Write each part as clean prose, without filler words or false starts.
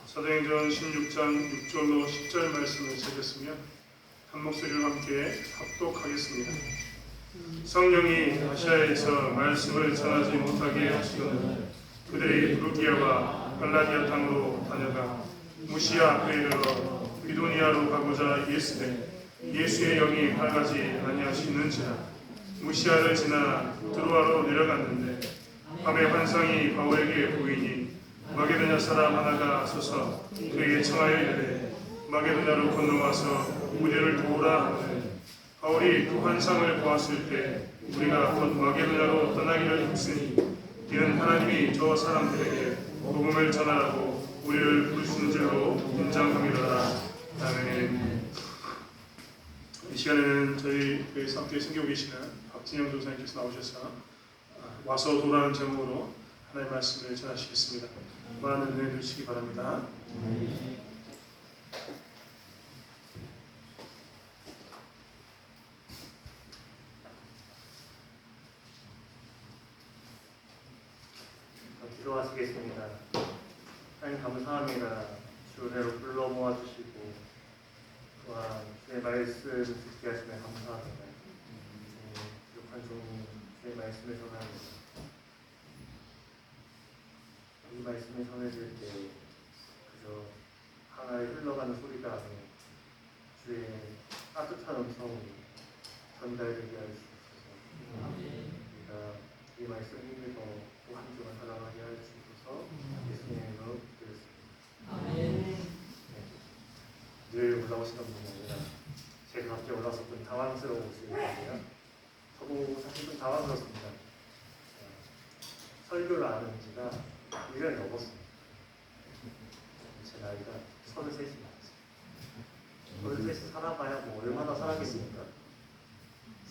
사도행전 16장 6절로 10절 말씀을 읽겠으며 한 목소리로 함께 합독하겠습니다. 성령이 아시아에서 말씀을 전하지 못하게 하시던 그들이 브루기아와 갈라디아 땅으로 다녀가 무시아 앞에 이르러 비도니아로 가고자 이르시되 예수의 영이 밝아지 아니하시는지라. 무시아를 지나 드로아로 내려갔는데 밤에 환상이 바울에게 보이니 마게도냐 사람 하나가 서서 그에게 청하여 이르되 마게도냐로 건너와서 우리를 도우라 하거늘 바울이 그 환상을 보았을 때 우리가 곧 마게도냐로 떠나기를 했으니 이는 하나님이 저 사람들에게 복음을 전하라고 우리를 부르시는 줄로 인정함이로라. 아멘. 이 시간에는 저희 교회에서 함께 섬기고 계시는 박진영 조사님께서 나오셔서 와서 도라는 제목으로 하나님의 말씀을 전하시겠습니다. 많은 은혜 주시기 바랍니다. 기도하시겠습니다. 하나님 감사합니다. 주 은혜로 불러 모아주시고 또한 주의 말씀 듣게 하시며 감사합니다. 부족한 종이 주의 말씀을 전합니다. 이 말씀을 전해질 때 그저 하나의 흘러가는 소리가 아니라 주의 따뜻한 음성이 전달되게 할 수 있어서 우리가 이 말씀 힘을 더 한 주간 살아가게 할 수 있어서 예수님의 이름으로 기도했습니다. 늘 올라오시던 분이 아니라 제가 갑자기 올라와서 좀 당황스러우시거든요. 저도 사실 좀 당황스럽습니다. 설교를 안 한 지가 1년이 넘었습니다. 제 나이가 33이 나왔어요. 33이 살아봐야 뭐 얼마나 살았겠습니까?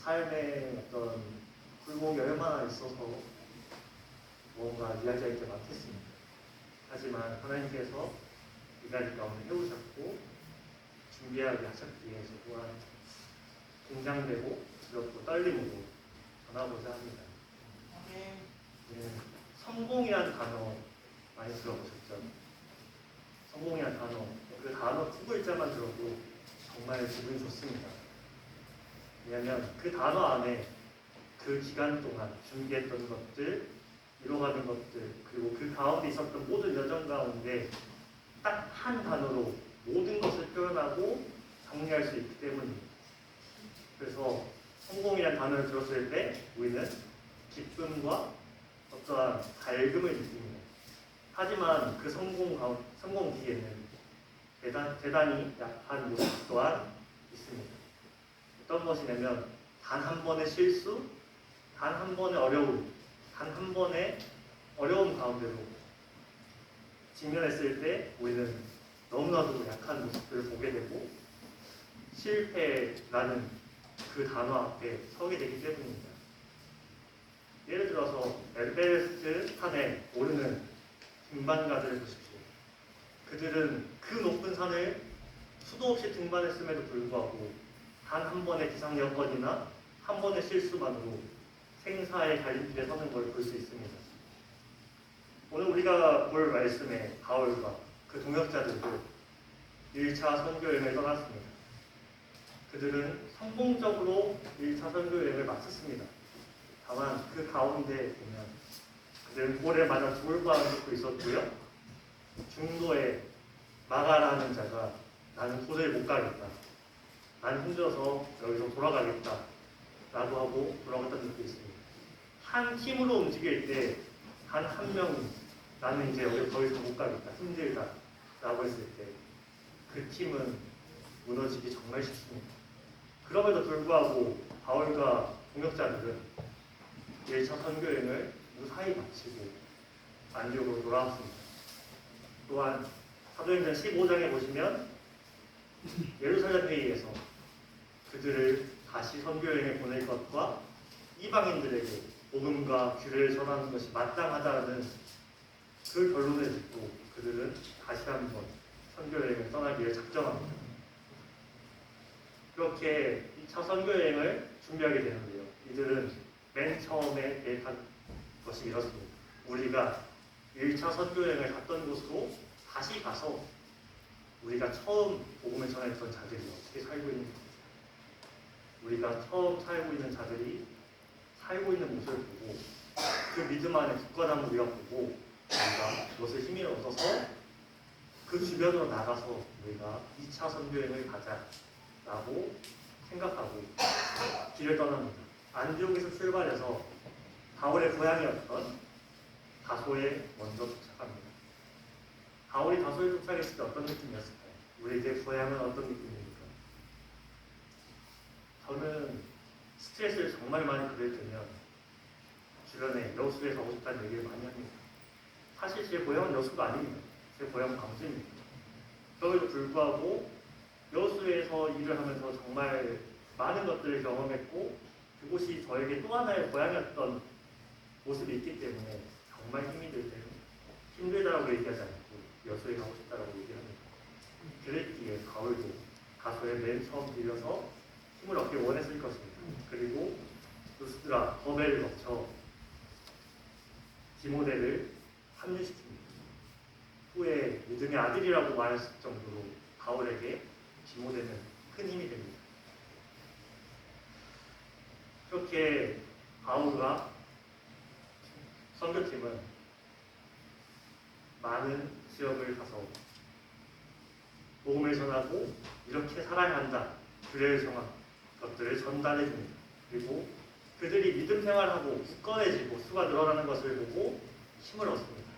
삶에 어떤 굴곡이 얼마나 있어서 뭔가 이야기할 게 많겠습니다. 하지만 하나님께서 이 자리 가운데 해오셨고 준비하게 하셨기 위해서 또한 긴장되고 두렵고 떨림으로 전하고자 합니다. 성공이라는 단어 많이 들어보셨죠? 성공이라는 단어, 그 단어 두 글자만 들어도 정말 기분이 좋습니다. 왜냐하면 그 단어 안에 그 기간 동안 준비했던 것들, 이뤄가는 것들, 그리고 그 가운데 있었던 모든 여정 가운데 딱 한 단어로 모든 것을 표현하고 정리할 수 있기 때문입니다. 그래서 성공이라는 단어를 들었을 때 우리는 기쁨과 어떠한 밝음을 느낍니다. 하지만 그 성공 뒤에는 대단히 약한 모습 또한 있습니다. 어떤 것이냐면 단 한 번의 실수, 단 한 번의 어려움, 단 한 번의 어려움 가운데로 직면했을 때 우리는 너무나도 약한 모습들을 보게 되고 실패라는 그 단어 앞에 서게 되기 때문입니다. 예를 들어서 에베레스트 산에 오르는 등반가들을 보십시오. 그들은 그 높은 산을 수도 없이 등반했음에도 불구하고 단 한 번의 기상 여건이나 한 번의 실수만으로 생사의 갈림길에 서는 걸 볼 수 있습니다. 오늘 우리가 볼 말씀에 바울과 그 동역자들도 1차 선교여행을 떠났습니다. 그들은 성공적으로 1차 선교여행을 마쳤습니다. 다만 그 가운데 보면 그들은 돌에 맞아 죽을 뻔한 적도 있었고요. 중도에 마가라는 자가 나는 도저히 못 가겠다. 난 힘들어서 여기서 돌아가겠다. 라고 하고 돌아갔던 적도 있습니다. 한 팀으로 움직일 때 단 한 명이 나는 이제 여기 더 이상 못 가겠다. 힘들다. 라고 했을 때 그 팀은 무너지기 정말 쉽습니다. 그럼에도 불구하고 바울과 동역자들은 1차 선교여행을 무사히 마치고 안디옥으로 돌아왔습니다. 또한 사도행전 15장에 보시면 예루살렘 회의에서 그들을 다시 선교여행에 보낼 것과 이방인들에게 복음과 귀를 전하는 것이 마땅하다는 그 결론을 듣고 그들은 다시 한번 선교여행을 떠나기를 작정합니다. 그렇게 2차 선교여행을 준비하게 되는데요. 이들은 맨 처음에 계획한 것이 이렇습니다. 우리가 1차 선교여행을 갔던 곳으로 다시 가서 우리가 처음 복음을 전했던 자들이 어떻게 살고 있는지, 우리가 처음 살고 있는 자들이 살고 있는 모습을 보고 그 믿음 안에 굳건함을 우리가 보고 우리가 그것을 힘을 얻어서 그 주변으로 나가서 우리가 2차 선교행을 가자라고 생각하고 길을 떠납니다. 안디옥에서 출발해서 바울의 고향이었던 다소에 먼저 도착합니다. 바울이 다소에 도착했을 때 어떤 느낌이었을까요? 우리에게 고향은 어떤 느낌입니까? 저는 스트레스를 정말 많이 받을 때면 주변에 여수에 가고 싶다는 얘기를 많이 합니다. 사실 제 고향은 여수가 아닙니다. 제 고향은 광주입니다. 그럼에도 불구하고 여수에서 일을 하면서 정말 많은 것들을 경험했고 그곳이 저에게 또 하나의 고향이었던 모습이 있기 때문에 정말 힘이 들 때는 힘들다라고 얘기하지 않고 여수에 가고 싶다라고 얘기합니다. 그랬기에 바울도 다소에 맨 처음 들려서 힘을 얻기 원했을 것입니다. 그리고 루스드라, 더베를 거쳐 디모데를 합류시킵니다. 후에 믿음의 아들이라고 말했을 정도로 바울에게 디모데는 큰 힘이 됩니다. 그렇게 바울과 선교팀은 많은 지역을 가서 복음을 전하고 이렇게 살아야 한다. 그래야 정한 것들을 전달해 줍니다. 그리고 그들이 믿음 생활하고 굳건해지고 수가 늘어나는 것을 보고 힘을 얻습니다.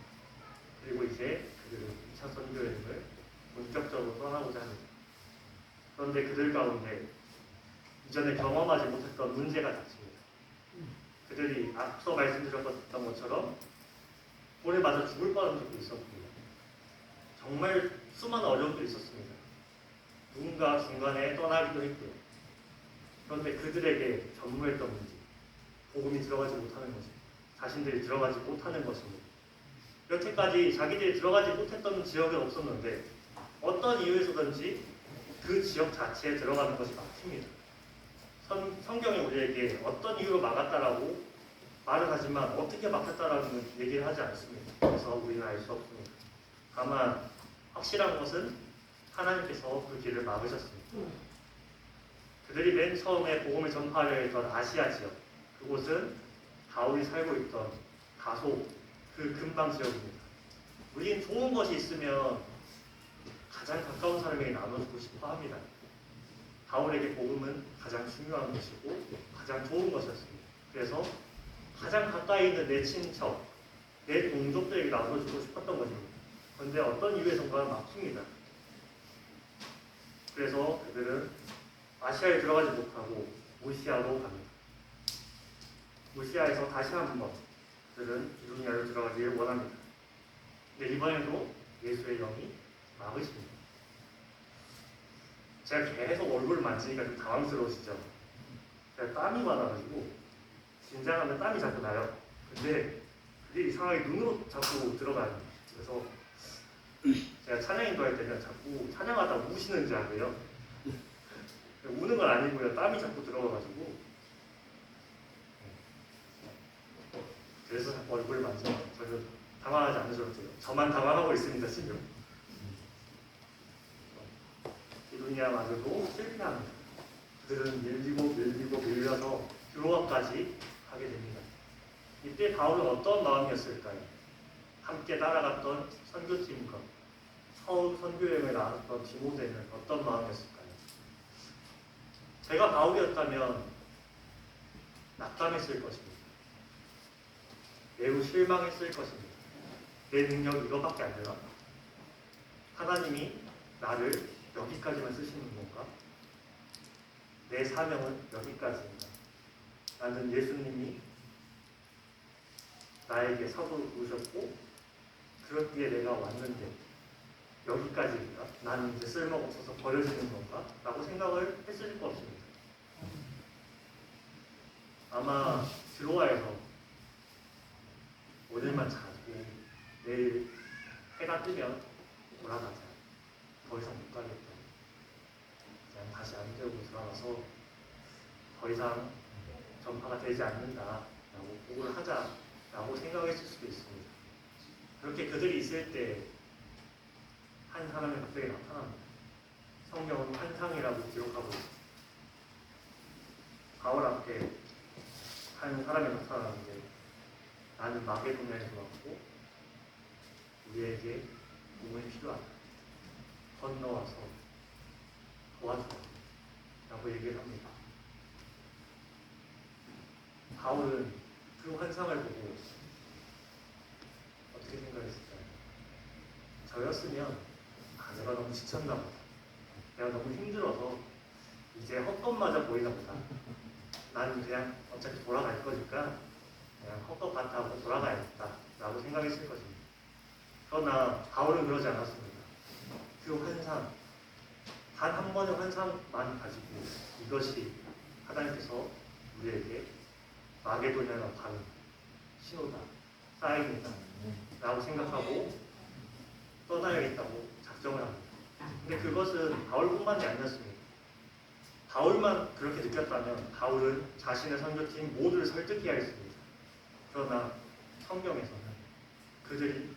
그리고 이제 그들은 2차 선교여행을 본격적으로 떠나고자 합니다. 그런데 그들 가운데 이전에 경험하지 못했던 문제가 닥칩니다. 그들이 앞서 말씀드렸던 것처럼 돌에 맞아 죽을 뻔한 적도 있었습니다. 정말 수많은 어려움도 있었습니다. 누군가 중간에 떠나기도 했고요. 그런데 그들에게 전무했던 문제, 복음이 들어가지 못하는 것입니다. 자신들이 들어가지 못하는 것입니다. 여태까지 자기들이 들어가지 못했던 지역은 없었는데 어떤 이유에서든지 그 지역 자체에 들어가는 것이 막힙니다. 성경이 우리에게 어떤 이유로 막았다라고 말을 하지만 어떻게 막혔다라는 얘기를 하지 않습니다. 그래서 우리는 알 수 없습니다. 다만 확실한 것은 하나님께서 그 길을 막으셨습니다. 그들이 맨 처음에 복음을 전파하려 했던 아시아 지역, 그곳은 바울이 살고 있던 다소 그 근방 지역입니다. 우리는 좋은 것이 있으면 가장 가까운 사람에게 나눠주고 싶어 합니다. 바울에게 복음은 가장 중요한 것이고 가장 좋은 것이었습니다. 그래서 가장 가까이 있는 내 친척, 내 동족들에게 나눠주고 싶었던 것입니다. 그런데 어떤 이유에선가 막힙니다. 그래서 그들은 아시아에 들어가지 못하고 무시아로 갑니다. 무시아에서 다시 한번 그들은 이두니아로 들어가기를 원합니다. 근데 이번에도 예수의 영이 막으십니다. 제가 계속 얼굴을 만지니까 좀 당황스러우시죠? 제가 땀이 많아가지고 긴장하면 땀이 자꾸 나요. 근데 그게 이상하게 눈으로 자꾸 들어가요. 그래서 제가 찬양 인도할 때는 자꾸 찬양하다 우시는 줄 알고요. 우는 건 아니고요. 땀이 자꾸 들어가가지고 그래서 자꾸 얼굴을 만져요. 저는 당황하지 않으셔도 돼요. 저만 당황하고 있습니다 지금. 이두니아마저도 실패합니다. 그들은 밀리고 밀려서 드로아까지 가게 됩니다. 이때 바울은 어떤 마음이었을까요? 함께 따라갔던 선교팀과 처음 선교여행을 나갔던 디모데는 어떤 마음이었을까요? 제가 바울이었다면 낙담했을 것입니다. 매우 실망했을 것입니다. 내 능력이 이거밖에 안 되나? 하나님이 나를 여기까지만 쓰시는 건가? 내 사명은 여기까지입니다. 나는 예수님이 나에게 서두르셨고 그렇기에 내가 왔는데 여기까지인가? 나는 이제 쓸모가 없어서 버려지는 건가? 라고 생각을 했을 것입니다. 아마 드로아에서 오늘만 자고 내일 해가 뜨면 돌아가자. 더 이상 못 가겠다. 그냥 다시 안되고 돌아가서 더 이상 전파가 되지 않는다라고 보고를 하자라고 생각했을 수도 있습니다. 그렇게 그들이 있을 때 한 사람의 갑자기 나타납니다. 성경은 환상이라고 기록하고 있습니다. 바울 앞에 한 사람이 나타나는데 나는 마게도냐에서 왔고 우리에게 도움이 필요하다. 건너와서 도와주라 라고 얘기를 합니다. 바울은 그 환상을 보고 어떻게 생각했을까요? 저였으면 내가 너무 지쳤나 보다. 내가 너무 힘들어서 이제 헛것마저 보이나 보다. 나는 그냥 어차피 돌아갈 거니까 그냥 헛것밭 하고 돌아가야겠다 라고 생각했을 것입니다. 그러나 바울은 그러지 않았습니다. 그 환상, 단 한 번의 환상만 가지고 이것이 하나님께서 우리에게 마게도냐로 가는 신호다, 사인이다 라고 생각하고 떠나야겠다고 작정을 합니다. 근데 그것은 바울뿐만이 아니었습니다. 바울만 그렇게 느꼈다면 바울은 자신의 선교팀 모두를 설득해야 했습니다. 그러나 성경에서는 그들이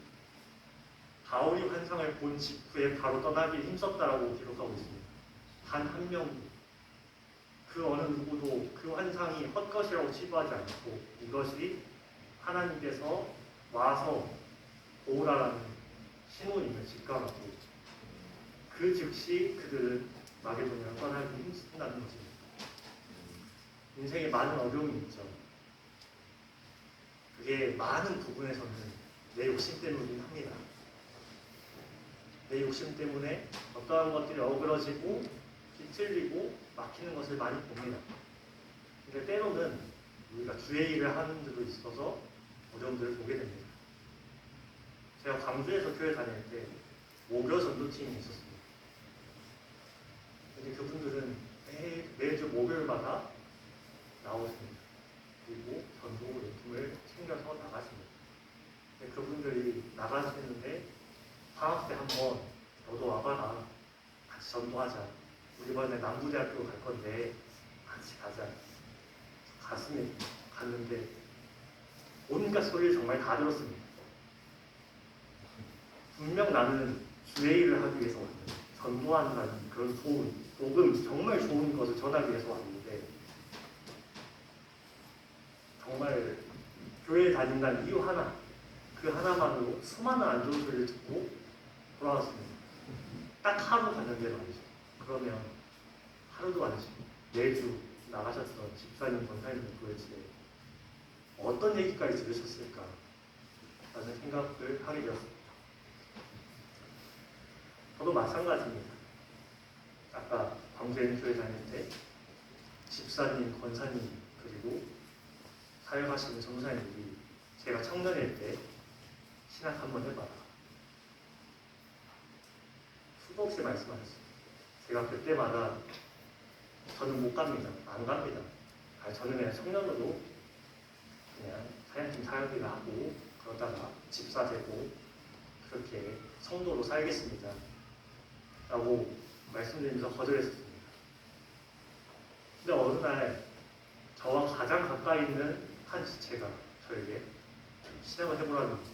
바울이 환상을 본 직후에 바로 떠나기 힘썼다라고 기록하고 있습니다. 단 한 명도 그 어느 누구도 그 환상이 헛것이라고 치부하지 않고 이것이 하나님께서 와서 보호라라는 신호임을 직감하고 그 즉시 그들은 마게도냐로 떠나기 힘쓴다는 것입니다. 인생에 많은 어려움이 있죠. 그게 많은 부분에서는 내 욕심 때문이긴 합니다. 내 욕심 때문에 어떠한 것들이 어그러지고 비틀리고 막히는 것을 많이 봅니다. 근데 때로는 우리가 주의 일을 하는 데도 있어서 어려움들을 보게 됩니다. 제가 광주에서 교회 다닐 때 목요 전도팀이 있었습니다. 근데 그분들은 매주 목요일마다 나오십니다. 그리고 전도 용품을 챙겨서 나가십니다. 근데 그분들이 나가시는데 방학 때 한번 너도 와봐라. 같이 전도하자. 우리 이번에 남부대학교 갈 건데 같이 가자. 갔습니다. 갔는데 온갖 소리를 정말 다 들었습니다. 분명 나는 주의 일을 하기 위해서 왔는데 전도한다는 그런 복음, 정말 좋은 것을 전하기 위해서 왔는데 정말 교회에 다닌다는 이유 하나, 그 하나만으로 수많은 안 좋은 소리를 듣고 돌아왔습니다. 딱 하루 갔는데 말이죠. 그러면 하루도 아니지 매주 나가셨던 집사님, 권사님 도대체 어떤 얘기까지 들으셨을까 라는 생각을 하게 되었습니다. 저도 마찬가지입니다. 아까 광주에 교회 다닐 때 집사님, 권사님 그리고 사역하시는 전도사님들이 제가 청년일 때 신학 한번 해봐라. 수도 없이 말씀하셨어요. 제가 그때마다 저는 못 갑니다. 안 갑니다. 저는 그냥 청년으로 그냥 사역팀 사역이나 하고 그러다가 집사 되고 그렇게 성도로 살겠습니다. 라고 말씀드리면서 거절했습니다. 근데 어느 날 저와 가장 가까이 있는 한 지체가 저에게 신앙을 해보라는 겁니다.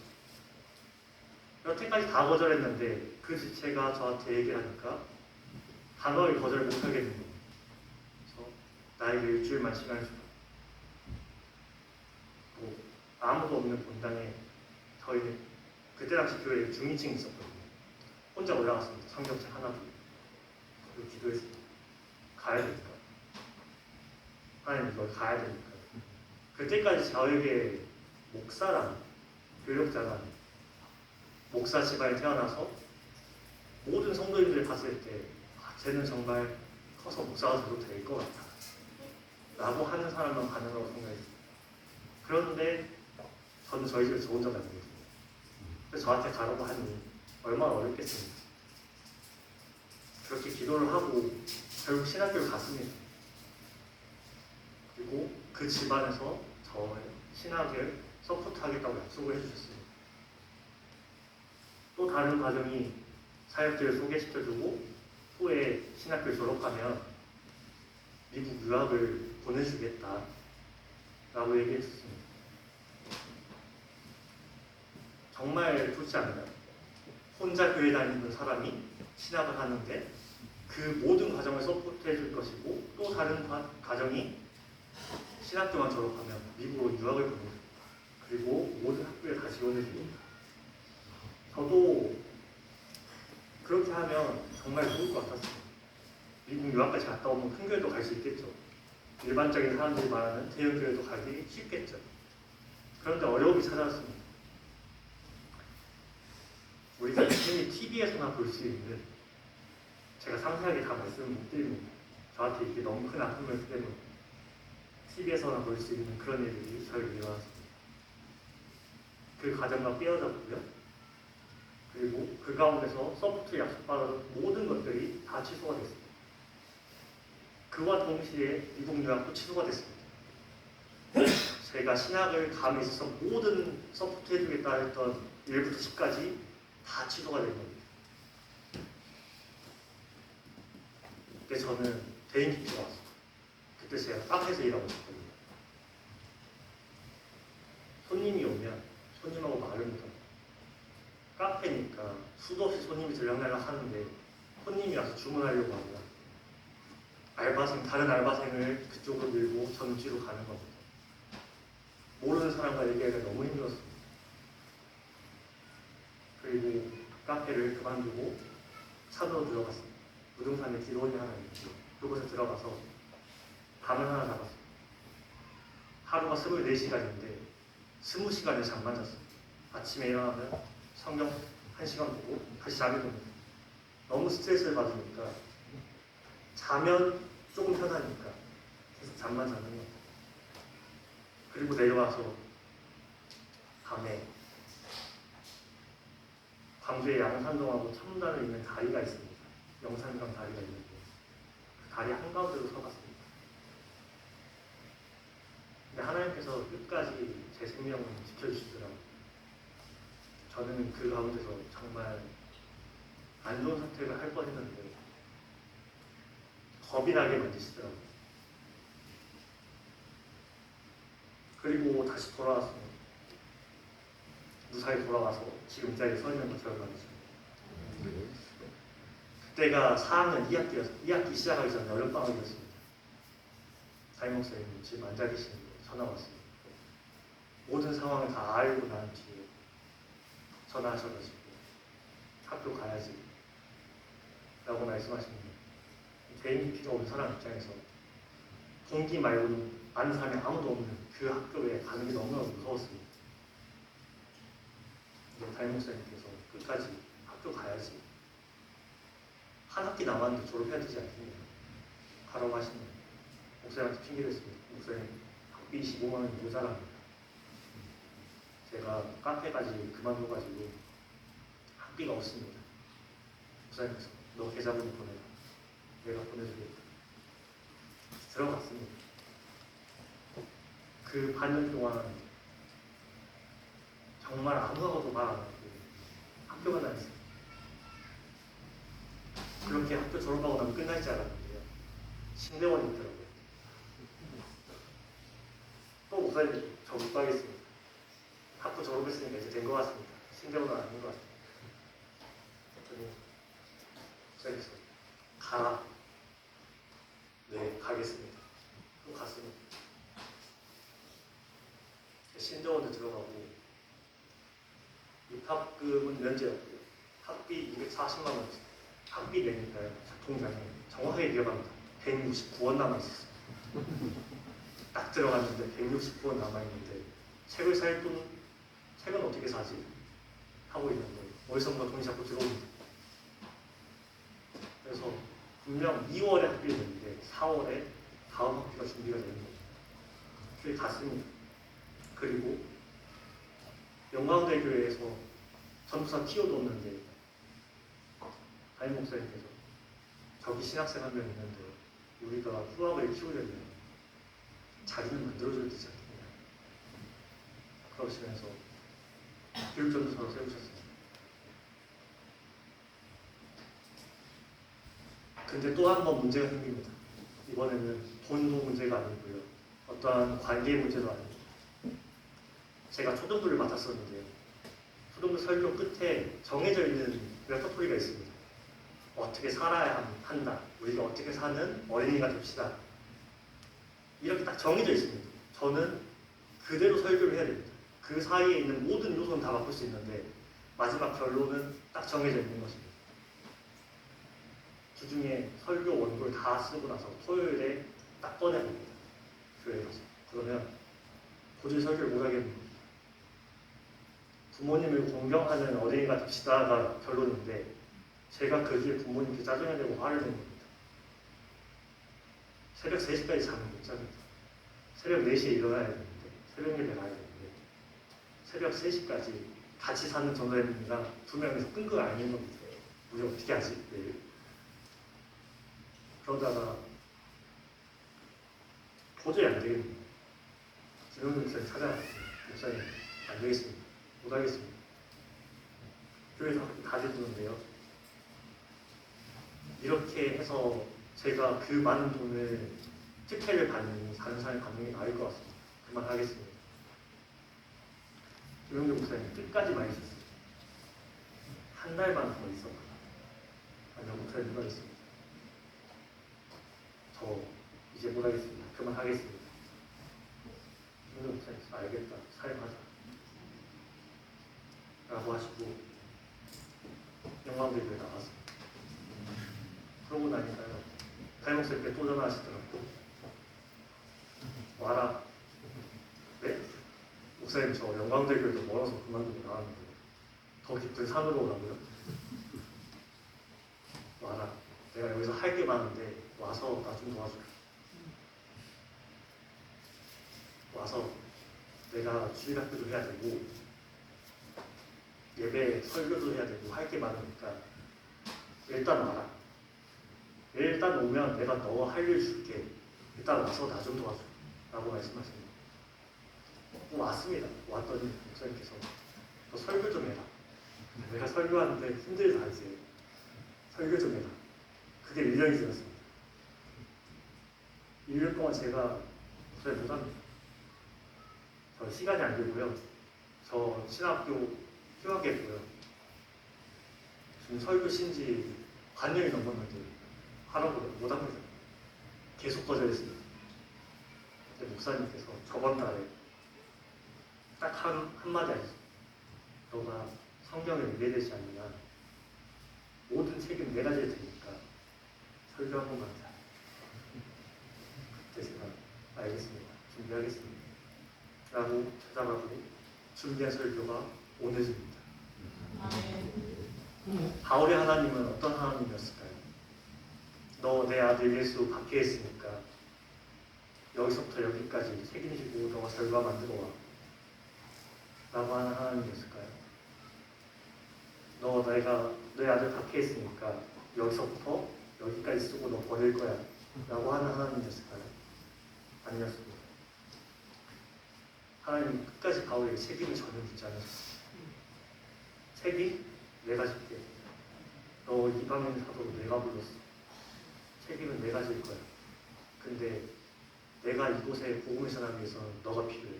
여태까지 다 거절했는데 그 지체가 저한테 얘기하니까 단호하게 거절을 못하겠는 겁니다. 그래서 나에게 일주일만 시간을 주라. 뭐 아무도 없는 본당에 저희는 그때 당시 교회에 중위층이 있었거든요. 혼자 올라갔습니다. 성경책 하나 들고 그리고 기도했습니다. 가야 되니까. 하나님 이걸 가야 되니까. 그때까지 저에게 목사란, 교역자란, 목사 집안에 태어나서 모든 성도님들이 봤을 때 쟤는 정말 커서 목사가 돼도 될 것 같다 라고 하는 사람만 가능하다고 생각했습니다. 그런데 저는 저희 집에서 혼자 다니거든요. 그래서 저한테 가라고 하니 얼마나 어렵겠습니까? 그렇게 기도를 하고 결국 신학교를 갔습니다. 그리고 그 집안에서 저의 신학을 서포트하겠다고 약속을 해주셨습니다. 또 다른 가정이 사역지를 소개시켜주고 후에 신학교를 졸업하면 미국 유학을 보내주겠다 라고 얘기했습니다. 정말 좋지 않나요? 혼자 교회 다니는 사람이 신학을 하는데 그 모든 과정을 서포트해 줄 것이고 또 다른 가정이 신학교만 졸업하면 미국으로 유학을 보내고 그리고 모든 학교에 다 지원해 줍니다. 저도 그렇게 하면 정말 좋을 것 같았어요. 미국 유학까지 갔다 오면 큰 교회도 갈 수 있겠죠. 일반적인 사람들이 말하는 대형 교회도 가기 쉽겠죠. 그런데 어려움이 찾아왔습니다. 우리가 흔히 TV에서나 볼 수 있는, 제가 상세하게 다 말씀을 못 드립니다. 저한테 이게 너무 큰 아픔을 때문에 TV에서나 볼 수 있는 그런 일들이 저에게 일어났습니다. 그 가정과 삐어졌고요. 그리고 그 가운데서 서포트 약속받은 모든 것들이 다 취소가 됐습니다. 그와 동시에 미국 유학도 취소가 됐습니다. 제가 신학을 감에 있어서 모든 서포트 해주겠다 했던 1부터 10까지 다 취소가 된 겁니다. 그때 저는 대인 기피가 왔어요. 그때 제가 카페에서 일하고 있었거든요. 손님이 오면 손님하고 말을 못합니다. 카페니까 수도 없이 손님이 들락날락 하는데 손님이 와서 주문하려고 하면 다른 알바생을 그쪽으로 밀고 저는 뒤로 가는 겁니다. 모르는 사람과 얘기하기가 너무 힘들었습니다. 그리고 카페를 그만두고 산으로 들어갔습니다. 무등산에 기도원이 하나 있는데 그곳에 들어가서 밤을 하나 잡았습니다. 하루가 24시간인데 20시간을 잠만 잤습니다. 아침에 일어나면 성경 1시간 보고 다시 잠이 듭니다. 너무 스트레스를 받으니까 자면 조금 편하니까 계속 잠만 자는 거예요. 그리고 내려와서 밤에 광주에 양산동하고 첨단에 있는 다리가 있습니다. 영산강 다리가 있는데 그 다리 한가운데로 서봤습니다. 근데 하나님께서 끝까지 제 생명을 지켜주시더라고요. 저는 그 가운데서 정말 안 좋은 선택을 할 뻔했는데 겁이 나게 만드시더라고요. 그리고 다시 돌아왔습니다. 무사히 돌아와서 지금 이 자리에 서 있는 것처럼 말이죠. 그때가 4학년 2학기 시작하기 전에 여름방학이었습니다. 담임 목사님이 지금 앉아 계시는데 전화 왔습니다. 모든 상황을 다 알고 난 뒤에 전화하셔가지고 학교 가야지 라고 말씀하십니다. 개인 피가 온 사람 입장에서 동기 말고는 아는 사람이 아무도 없는 그 학교에 가는 게 너무너무 무서웠습니다. 담임 목사님께서 끝까지 학교 가야지, 한 학기 남았는데 졸업해야 되지 않겠냐 가라고 하십니다. 목사님한테 핑계를 댔습니다. 목사님 학비 25만 원이 모자랍니다. 제가 카페까지 그만둬가지고 학비가 없습니다. 목사님께서 너 계좌번호 보내라. 내가 보내주겠다. 들어갔습니다. 그 반년 동안 정말 아무하고도 말 안 하고 학교만 다녔어요. 그렇게 학교 졸업하고 나면 끝날 줄 알았는데요. 신대원이 있더라고요. 또 목사님 저 못 가겠습니다. 학교 졸업했으니까 이제 된 것 같습니다. 신대원은 아닌 것 같습니다. 그랬더니 목사님께서 가라. 네, 가겠습니다. 또 갔습니다. 신대원에 들어가고 입학금은 면제였고요. 학비 240만 원이었어요. 학비 내니까 통장에 정확하게 기억합니다. 169원 남아있었어요. 딱 들어갔는데 169원 남아있는데 책을 살 돈, 책은 어떻게 사지? 하고 있는데 어디선가 돈이 자꾸 들어옵니다. 그래서 분명 2월에 학비를 냈는데 4월에 다음 학기가 준비가 되는 거죠. 그게 갔습니다. 그리고 영광대교회에서 전도사 티오도 없는데 담임 목사님께서 저기 신학생 한 명 있는데 우리가 후학을 키우려면 자리는 만들어줘야 되지 않겠냐 그러시면서 교육전도사로 세우셨습니다. 근데 또 한 번 문제가 생깁니다. 이번에는 돈도 문제가 아니고요. 어떠한 관계 문제도 아니고 제가 초등부를 맡았었는데요. 각종 설교 끝에 정해져 있는 메타포리가 있습니다. 어떻게 살아야 한다. 우리가 어떻게 사는 어린이가 됩시다. 이렇게 딱 정해져 있습니다. 저는 그대로 설교를 해야 됩니다. 그 사이에 있는 모든 요소는 다 바꿀 수 있는데 마지막 결론은 딱 정해져 있는 것입니다. 주중에 설교 원고를 다 쓰고 나서 토요일에 딱 꺼내봅니다. 교회에 가서. 그러면 도저히 설교를 못하겠는 부모님을 공경하는 어린이가 됩시다가 결론인데 제가 그 뒤에 부모님께 짜증을 내고 화를 낸 겁니다. 새벽 3시까지 잠을 못 잡니다. 새벽 4시에 일어나야 되는데 새벽 예배 가야 되는데 새벽 3시까지 같이 사는 전도사님이랑 2명이서 끙끙 앓는 겁니다. 우리 어떻게 하지? 내일. 그러다가 도저히 안 되겠네요. 김영준 목사님 찾아갔어요. 목사님 안 되겠습니다. 못하겠습니다. 교회에서 다시 부는데요. 이렇게 해서 제가 그 많은 돈을 특혜를 받는 다른 사람이 받는 게 나을 것 같습니다. 그만하겠습니다. 김영준 목사님 끝까지 많이 있었어요. 한 달만 더 있었거나 아니면 목사님 누가 있습니다. 저 이제 못하겠습니다. 그만하겠습니다. 김영준 목사님 알겠다. 사임하자. 라고 하시고 영광대교에 나갔어요. 그러고 나니까요. 다임목사님께 또 전화하시더라고요. 와라. 네? 목사님 저 영광대교에도 멀어서 그만두고 나왔는데 더 깊은 산으로 오라고요? 와라. 내가 여기서 할 게 많은데 와서 나 좀 도와줘. 와서 내가 주일학교도 해야 되고 예배 설교도 해야 되고 할 게 많으니까 일단 와라. 일단 오면 내가 너 할 일 줄게. 일단 와서 나 좀 도와줘. 라고 말씀하십니다. 왔습니다. 왔더니 목사님께서 너 설교 좀 해라. 내가 설교하는데 힘들다 이제. 설교 좀 해라. 그게 1년이 지났습니다. 1년 동안 제가 목사님 못합니다. 저 시간이 안 되고요. 저 신학교 휴학했고요. 지금 설교 신지 반년이 넘었는데 하라고 못합니다. 계속 거절했습니다. 근데 목사님께서 저번 달에 딱 한마디 하셨어요. 너가 성경을 이해되지 않으면 모든 책임 내가 질 테니까 설교 한 번만 하자. 그때 제가 알겠습니다. 준비하겠습니다. 라고 찾아가고 준비한 설교가 오늘입니다. 바울의 하나님은 어떤 하나님이었을까요? 너 내 아들 예수 박해했으니까 여기서부터 여기까지 책임지고 너가 결과 만들어와 라고 하는 하나님이었을까요? 너 내가 내 아들 박해했으니까 여기서부터 여기까지 쓰고 너 버릴 거야 라고 하는 하나님이었을까요? 아니었습니다. 하나님 끝까지 바울에게 책임을 전혀 묻지 않으셨습니다. 책임 내가 질게. 너 이방인 사도로 내가 불렀어. 책임은 내가 질 거야. 근데 내가 이곳에 복음을 전하기 위해서는 너가 필요해.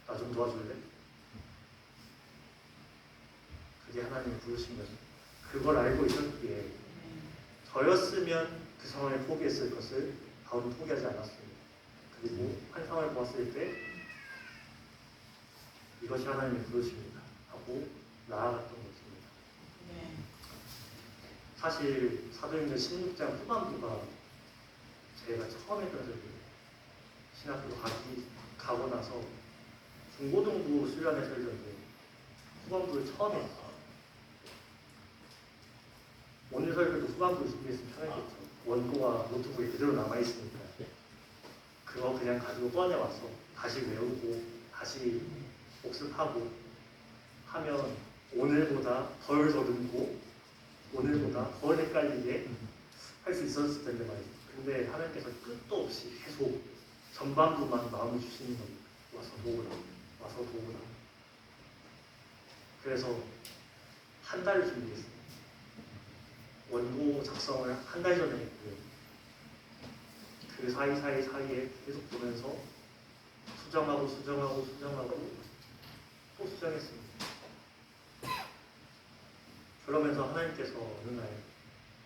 나 좀 도와줄래? 그게 하나님의 부르신 거죠. 그걸 알고 있었기에 저였으면 그 상황을 포기했을 것을 바울은 포기하지 않았습니다. 그리고 한 상황을 보았을 때 이것이 하나님의 부르심이다 하고 나아갔던 것입니다. 사실 사도행전 16장 후반부가 제가 처음 했던 적이에요. 신학교 가고 나서 중고등부 수련회 설교인데 후반부를 처음 했어요. 오늘 설교도 후반부를 준비했으면 편했겠죠. 원고와 노트북이 그대로 남아있으니까 그거 그냥 가지고 꺼내와서 다시 외우고 다시 복습하고 하면 오늘보다 덜 더듬고 오늘보다 덜 헷갈리게 할 수 있었을 텐데 말이죠. 근데 하나님께서 끝도 없이 계속 전반부만 마음을 주시는 겁니다. 와서 도우라. 와서 도우라. 그래서 한 달을 준비했어요. 원고 작성을 한 달 전에 했고요. 그 사이에 계속 보면서 수정하고 또 수정했습니다. 그러면서 하나님께서 어느 날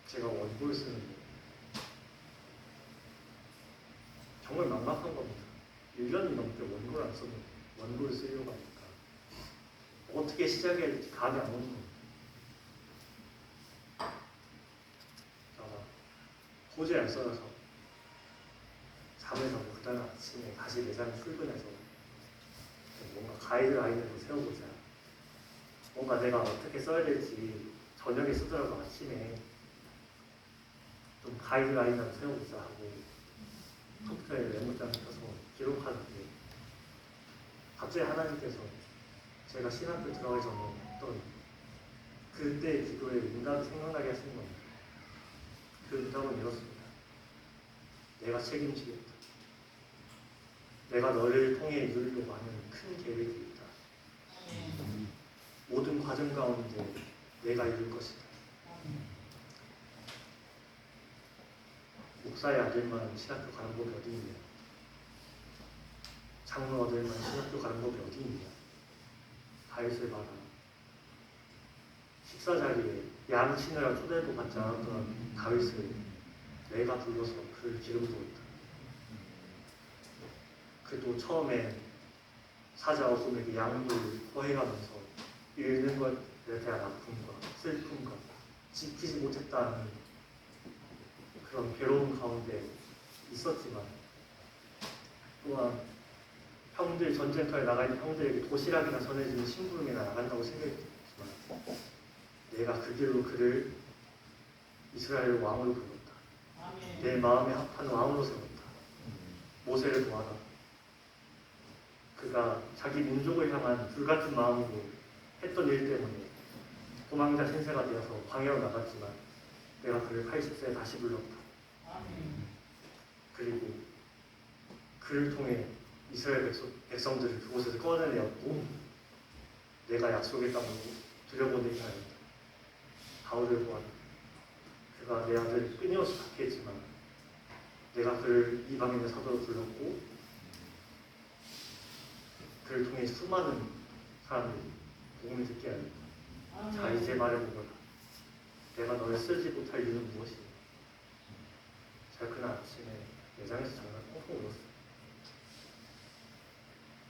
제가 원고를 쓰는데 정말 막막한 겁니다. 1년이 넘게 원고를 안 썼는데 원고를 쓰려고 하니까 어떻게 시작해야 될지 감이 안 오는 겁니다. 도저히 안 써져서 잠을 자고 그다음 아침에 다시 매장에 출근해서 뭔가 가이드라인을 세워보자. 뭔가 내가 어떻게 써야 될지 저녁에 쓰더라도 아침에 좀 가이드라인을 세워보자 하고 컴퓨터에 메모장을 펴서 기록하는데 갑자기 하나님께서 제가 신학교 들어가기 전에 했던 그때의 기도의 응답이 생각나게 하시는 겁니다. 그 응답은 이렇습니다. 내가 책임지겠다. 내가 너를 통해 이루려고 하는 큰 계획이 있다. 모든 과정 가운데 내가 이룰 것이다. 목사의 아들만 신학교 가는 법이 어디 있냐? 장로 아들만 신학교 가는 법이 어디 있냐? 다윗을 봐라. 식사 자리에 양 치느라 초대도 받지 않았던 다윗을 내가 불러서 그를 기름 부었다. 그도 처음에 사자 어둠에게 양을 허해가면서 잃는 것에 대한 아픔과 슬픔과 지키지 못했다는 그런 괴로움 가운데 있었지만 또한 형들 전쟁터에 나가 있는 형들에게 도시락이나 전해주는 심부름이나 나간다고 생각했지만 내가 그 길로 그를 이스라엘 왕으로 불렀다. 내 마음에 합한 왕으로 세웠다. 모세를 보아라. 그가 자기 민족을 향한 불같은 마음으로 했던 일 때문에 도망자 신세가 되어서 광야로 나갔지만 내가 그를 80세에 다시 불렀다. 그리고 그를 통해 이스라엘 백성들을 그곳에서 꺼내내었고 내가 약속의 땅으로 들여보내게 하였다. 바울을 보아라. 그가 내 아들을 끊임없이 박해했지만 내가 그를 이방인의 사도로 불렀고 그를 통해 수많은 사람들이 복음을 듣게 하였다. 자 이제 말해보거라. 내가 너를 쓰지 못할 이유는 무엇이냐? 제가 그날 아침에 매장에서 정말 펑펑 울었어요.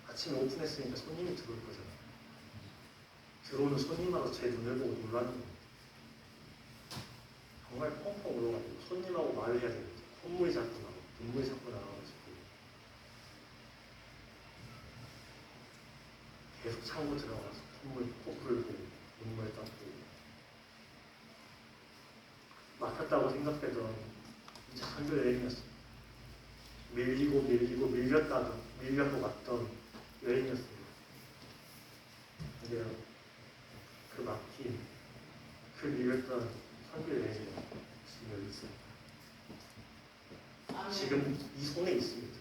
아침에 오픈했으니까 손님이 들어올 거잖아요. 들어오는 손님하고 제 눈을 보고 놀라는 겁니다. 정말 펑펑 울어가지고 손님하고 말을 해야 되는데 콧물이 자꾸 나고 눈물이 자꾸 나와가지고 계속 창고 들어가서 콧물 코 풀고 눈물 닦고 막혔다고 생각되던 진짜 선교 여행이었습니다. 밀리고 밀렸다가 밀려서 왔던 여행이었습니다. 근데요, 그 막힌 그 밀렸던 선교 여행이 지금 여기 있습니다. 지금 이 손에 있습니다.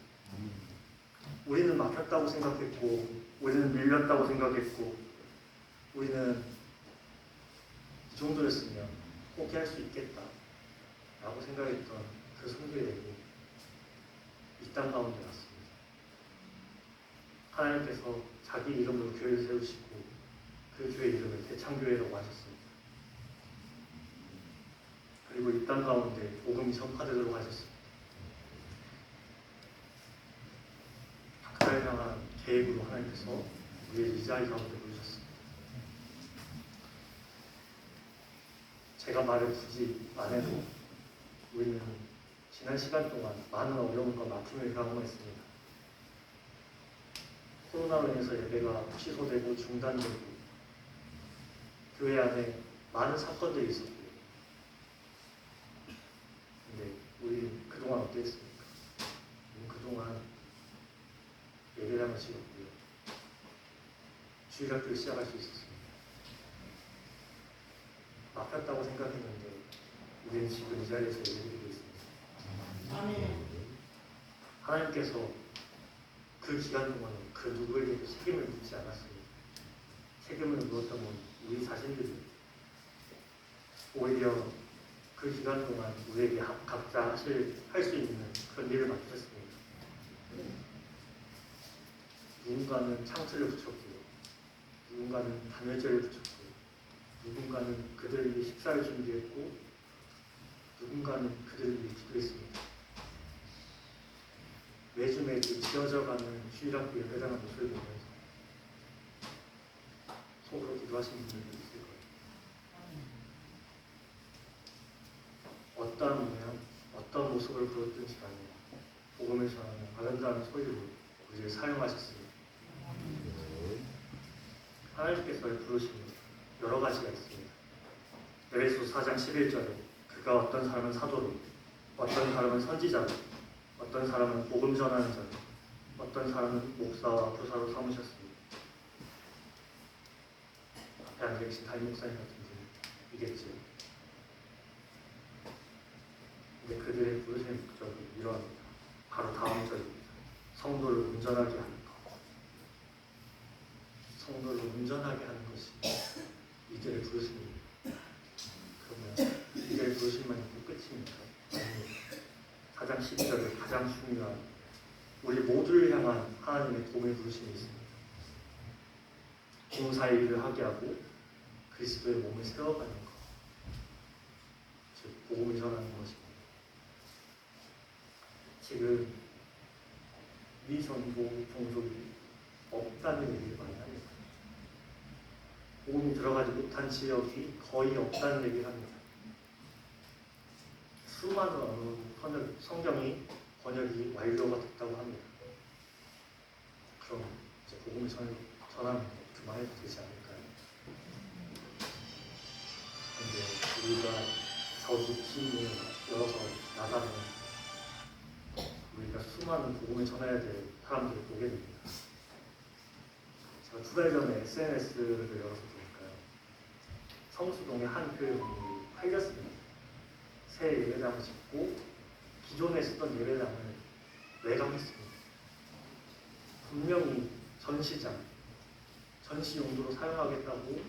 우리는 막혔다고 생각했고 우리는 밀렸다고 생각했고 우리는 이 정도였으면 포기할 수 있겠다 라고 생각했던 그 선교 여행이 이 땅 가운데 왔습니다. 하나님께서 자기 이름으로 교회를 세우시고 그 교회 이름을 대창교회라고 하셨습니다. 그리고 이 땅 가운데 복음이 전파되도록 하셨습니다. 각자를 향한 계획으로 하나님께서 우리의 이 자리 가운데 부르셨습니다. 제가 말을 굳이 안 해도 우리는 지난 시간 동안 많은 어려움과 막힘을 경험했습니다. 코로나로 인해서 예배가 취소되고 중단되고 교회 안에 많은 사건들이 있었고 근데 우리 그동안 어땠습니까? 그동안 예배를 할 수 없고요. 주일학교를 시작할 수 있었습니다. 막혔다고 생각했는데 우리는 지금 이 자리에서 예배드리고 있습니다. 하나님께서 그 기간 동안은 그 누구에게도 책임을 묻지 않았습니다. 책임을 물었던 건 우리 자신들입니다. 오히려 그 기간 동안 우리에게 각자 할 수 있는 그런 일을 맡겼습니다. 누군가는 창틀을 붙였고요. 누군가는 단열재를 붙였고요. 누군가는 누군가는 그들을 위해 식사를 준비했고 누군가는 그들을 위해 기도했습니다. 매주 지어져가는 주일학교 예배당의 모습을 보면서 속으로 기도하시는 분들도 있을 거예요. 어떠한 모양, 어떤 모습을 보였든지 간에 복음을 전하는 아름다운 소리로 우리를 사용하셨습니다. 하나님께서의 부르심이 여러 가지가 있습니다. 에베소서 4장 11절에 그가 어떤 사람은 사도로, 어떤 사람은 선지자로, 어떤 사람은 복음 전하는 자로, 어떤 사람은 목사와 부사로 삼으셨습니다. 앞에 앉아 계신 담임 목사님 같은 분이겠지요. 근데 그들의 부르심의 목적은 이러합니다. 바로 다음 절입니다. 성도를 온전하게 하는 것. 성도를 온전하게 하는 것이 이들의 부르심입니다. 그러면 이들의 부르심만 있고 끝입니까? 아닙니다. 4장 12절에 가장 중요한 우리 모두를 향한 하나님의 도움의 부르심이 있습니다. 공사의 일을 하게 하고 그리스도의 몸을 세워가는 것, 즉 복음을 전하는 것입니다. 지금 미전도 종족이 없다는 얘기를 많이 합니다. 복음이 들어가지 못한 지역이 거의 없다는 얘기를 합니다. 수많은 언어 성경이 번역이 완료가 됐다고 합니다. 그럼 이제 복음을 전하면 그만해도 되지 않을까요? 그런데 우리가 저 깊이 열어서 나가면 우리가 수많은 복음을 전해야 될 사람들을 보게 됩니다. 제가 2달 전에 SNS를 열어서 보니까요. 성수동의 한 교회 건물이 팔렸습니다. 새 예배당을 짓고 기존에 쓰던 예배당을 매각했습니다. 분명히 전시장, 전시 용도로 사용하겠다고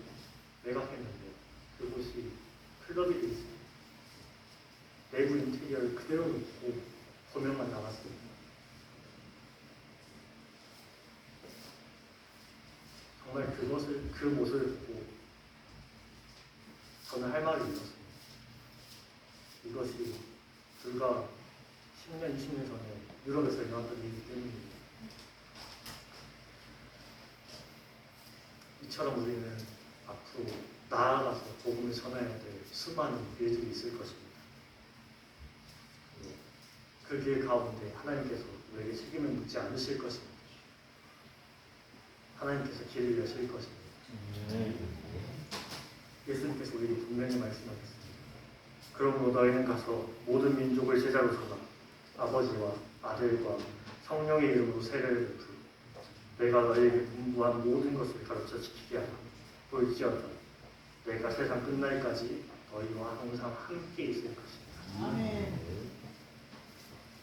매각했는데 그곳이 클럽이 되어 있습니다. 내부 인테리어를 그대로 놓고 조명만 나갔습니다. 정말 그 모습을 보고 저는 할 말이 있었습니다. 이것이 불과 10년, 20년 전에 유럽에서 일어났던 일이기 때문입니다. 이처럼 우리는 앞으로 나아가서 복음을 전해야 될 수많은 일들이 있을 것입니다. 그 길 가운데 하나님께서 우리에게 책임을 묻지 않으실 것입니다. 하나님께서 길을 여실 것입니다. 예수님께서 우리에게 분명히 말씀하셨습니다. 그러므로 너희는 가서 모든 민족을 제자로 삼아 아버지와 아들과 성령의 이름으로 세례를 베풀고 내가 너희에게 분부한 모든 것을 가르쳐 지키게 하라. 볼지어다 내가 세상 끝날까지 너희와 항상 함께 있을 것입니다. 아멘.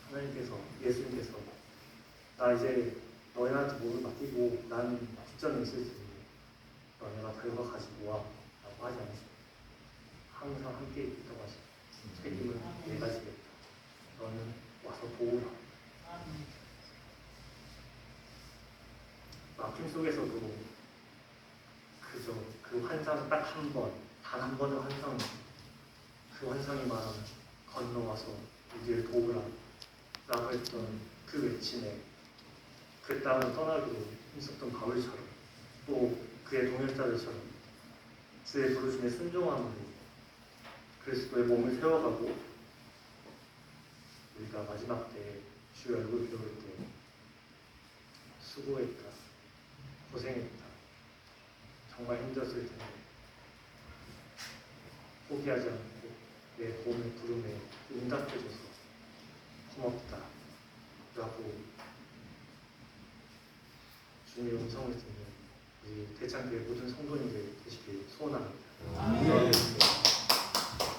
하나님께서, 예수님께서 나 이제 너희한테 몸을 맡기고 나는 뒷전에 있을 테니 너네가 결과 가지고 와 라고 하지 않으십니다. 항상 함께 있다고 하십니다. 책임을 내가 지겠다. 너는 와서 도우라. 아픔 속에서도 그저 그 환상 딱 한 번, 단 한 번의 환상, 그 환상이 말하는 건너와서 우리를 도우라 라고 했던 그 외침에 그 땅을 떠나기로 힘썼던 바울처럼 또 그의 동역자들처럼 주의 부르심에 순종함으로 그리스도의 몸을 세워가고 우리가 마지막 때에 주의 얼굴을 배울 때 수고했다, 고생했다, 정말 힘들었을 텐데 포기하지 않고 내 몸의 부름에 응답해줘서 고맙다 라고 주님의 음성을 듣는 우리 대창교회 모든 성도님들 되시길 소원합니다.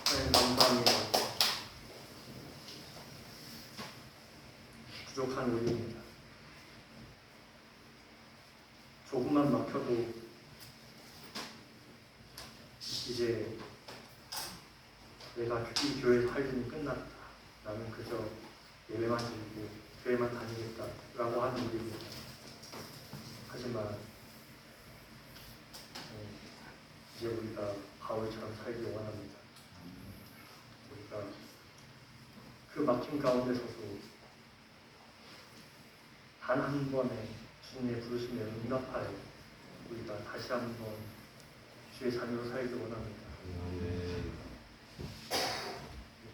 하나님 감사합니다. 부족한 우리입니다. 조금만 막혀도 이제 내가 이 교회에서 할 일은 끝났다. 나는 그저 예배만 드리고 교회만 다니겠다 라고 하는 우리입니다. 하지만 이제 우리가 바울처럼 살기 원합니다. 우리가 그 막힘 가운데서도 단 한 번의 주님의 부르심에 응답하여 우리가 다시 한번 주의 자녀로 살기 원합니다.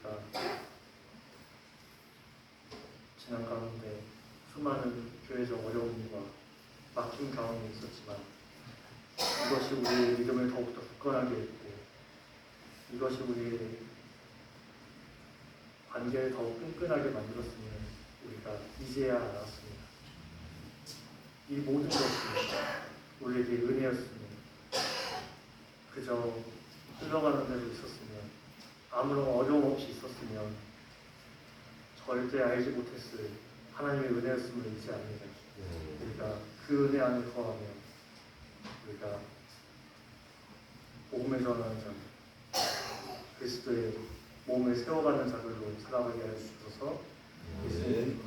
그러니까 지난 가운데 수많은 교회적 어려움과 막힘 가운데 있었지만 이것이 우리의 믿음을 더욱더 굳건하게 했고 이것이 우리의 관계를 더욱 끈끈하게 만들었으면 우리가 이제야 알았습니다. 이 모든 것이 우리에게 은혜였으면 그저 흘러가는 대로 있었으면 아무런 어려움 없이 있었으면 절대 알지 못했을 하나님의 은혜였음을 잊지 않습니다. 우리가 그 은혜 안에 거하며 우리가 복음을 전하는 자, 그리스도의 몸을 세워가는 자들로 살아가게 하여 주셔서 예수님